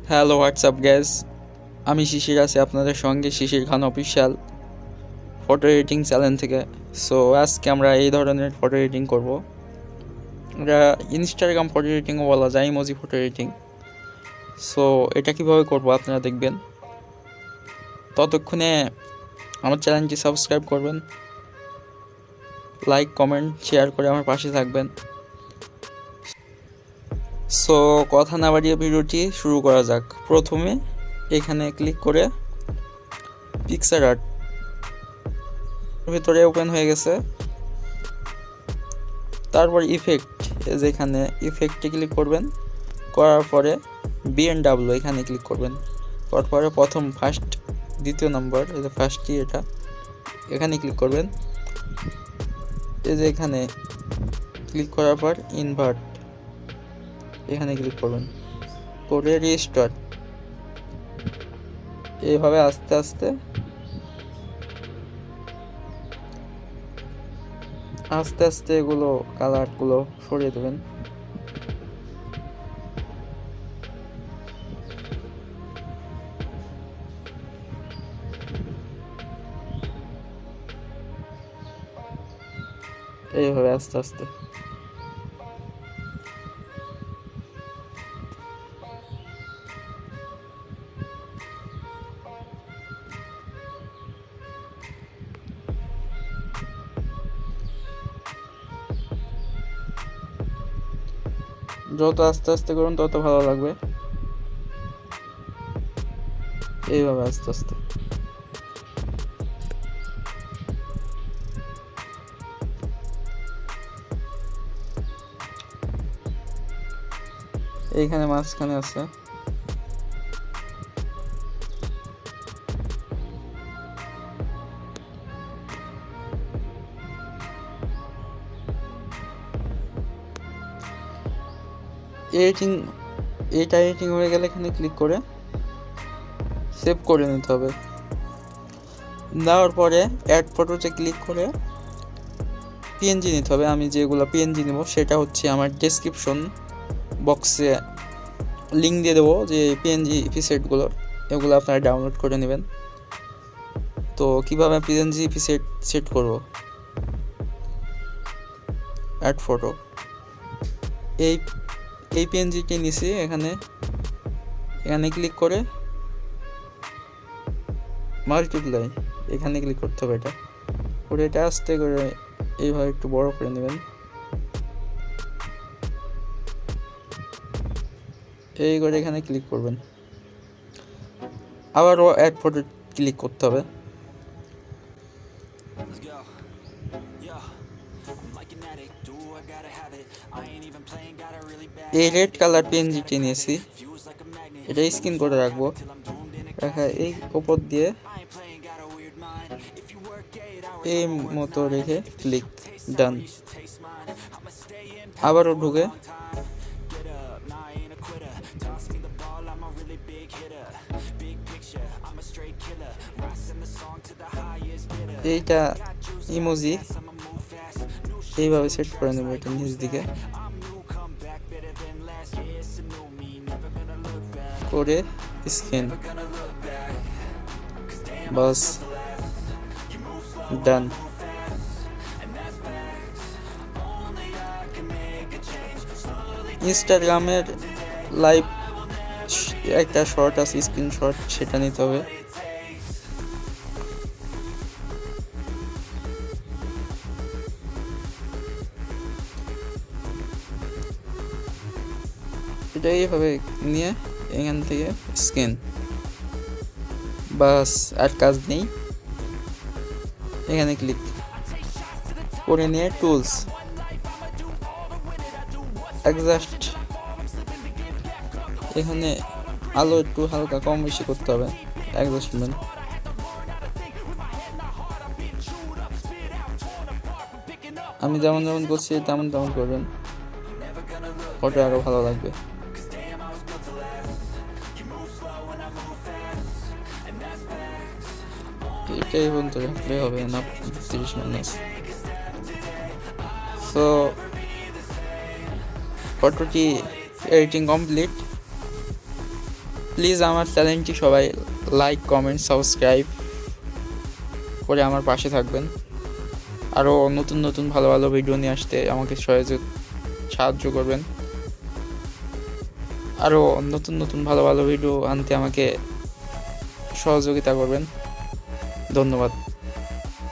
Hello WhatsApp gas, আমি শিশির আছি আপনাদের সঙ্গে শিশির খান অফিসিয়াল ফটো এডিটিং চ্যানেল থেকে। সো আজকে আমরা এই ধরনের ফটো এডিটিং করব। এটা ইনস্টাগ্রাম ফটো এডিটিংও বলা যায়, ইমোজি ফটো এডিটিং। সো এটা কীভাবে করব আপনারা দেখবেন। ততক্ষণে আমার চ্যানেলটি সাবস্ক্রাইব করবেন, লাইক কমেন্ট শেয়ার করে আমার পাশে থাকবেন। সো কথা না বাড়িয়ে ভিডিওটি শুরু করা যাক। প্রথমে এখানে ক্লিক করে পিকচার আর্ট ভিতরে ওপেন হয়ে গেছে। তারপর ইফেক্ট, যেখানে ইফেক্টে ক্লিক করবেন, করার পরে BNW এখানে ক্লিক করবেন। তারপরে প্রথম ফার্স্ট দ্বিতীয় নম্বর, এই যে ফার্স্টই এটা, এখানে ক্লিক করবেন। এই যে এখানে ক্লিক করার পর ইনভার্ট এখানে ক্লিক করবেন, করে রিস্টার্ট। এইভাবে আস্তে আস্তে আস্তে আস্তে এগুলো কালারগুলো সরিয়ে দেবেন। এইভাবে আস্তে আস্তে যত আস্তে আস্তে করুন তত ভালো লাগবে। এইভাবে আস্তে আস্তে এইখানে মাঝখানে আছে, এইটা এডিটিং হয়ে গেলে এখানে ক্লিক করে সেভ করে নিতে হবে। নেওয়ার পরে অ্যাড ফটোতে ক্লিক করে PNG নিতে হবে। আমি যেগুলো PNG নেব সেটা হচ্ছে আমার ডেসক্রিপশন বক্সে লিঙ্ক দিয়ে দেবো, যে PNG প্রিসেটগুলোর, এগুলো আপনারা ডাউনলোড করে নেবেন। তো কীভাবে PNG প্রিসেট সেট করব, অ্যাড ফটো, এই PNGটি নিছি। এখানে ক্লিক করে মাল্টিপ্লাই এখানে ক্লিক করতে হবে। এটা করে এটা আস্তে করে এইভাবে একটু বড় করে নেবেন। এই করে এখানে ক্লিক করবেন, আবারও অ্যাড ফটো ক্লিক করতে হবে। এই রেড কালার PNGটি নিয়েছি, এটা স্ক্রিন করে রাখবো। এই উপর দিয়ে এই মতো রেখে ক্লিক, ডান। আবারও ঢুকে এইটা ইমোজি এইভাবে সেট করে নেব, এটা নিচ দিকে করে স্ক্রিন, বাস, ডান। ইনস্টাগ্রামের লাইভ একটা শর্ট আছে, স্ক্রিনশট, সেটা নিতে হবে। এটা এইভাবে নিয়ে এখান থেকে স্ক্যান, বাস, আর কাজ নেই। এখানে ক্লিক করে নিয়ে টুলস, অ্যাডজাস্ট, এখানে আলো একটু হালকা কম বেশি করতে হবে, অ্যাডজাস্টমেন্ট। আমি যেমন যেমন করছি তেমন তেমন করবেন, ফটো আরো ভালো লাগবে। এটাই বলতে রাখলে হবে না 30 মিনিট। সো ফটোটি এডিটিং কমপ্লিট। প্লিজ আমার চ্যানেলটি সবাই লাইক, কমেন্ট, সাবস্ক্রাইব করে আমার পাশে থাকবেন। আরও নতুন নতুন ভালো ভালো ভিডিও নিয়ে আসতে আমাকে সাহায্য করবেন। আরও নতুন নতুন ভালো ভালো ভিডিও আনতে আমাকে সহযোগিতা করবেন। ধন্যবাদ।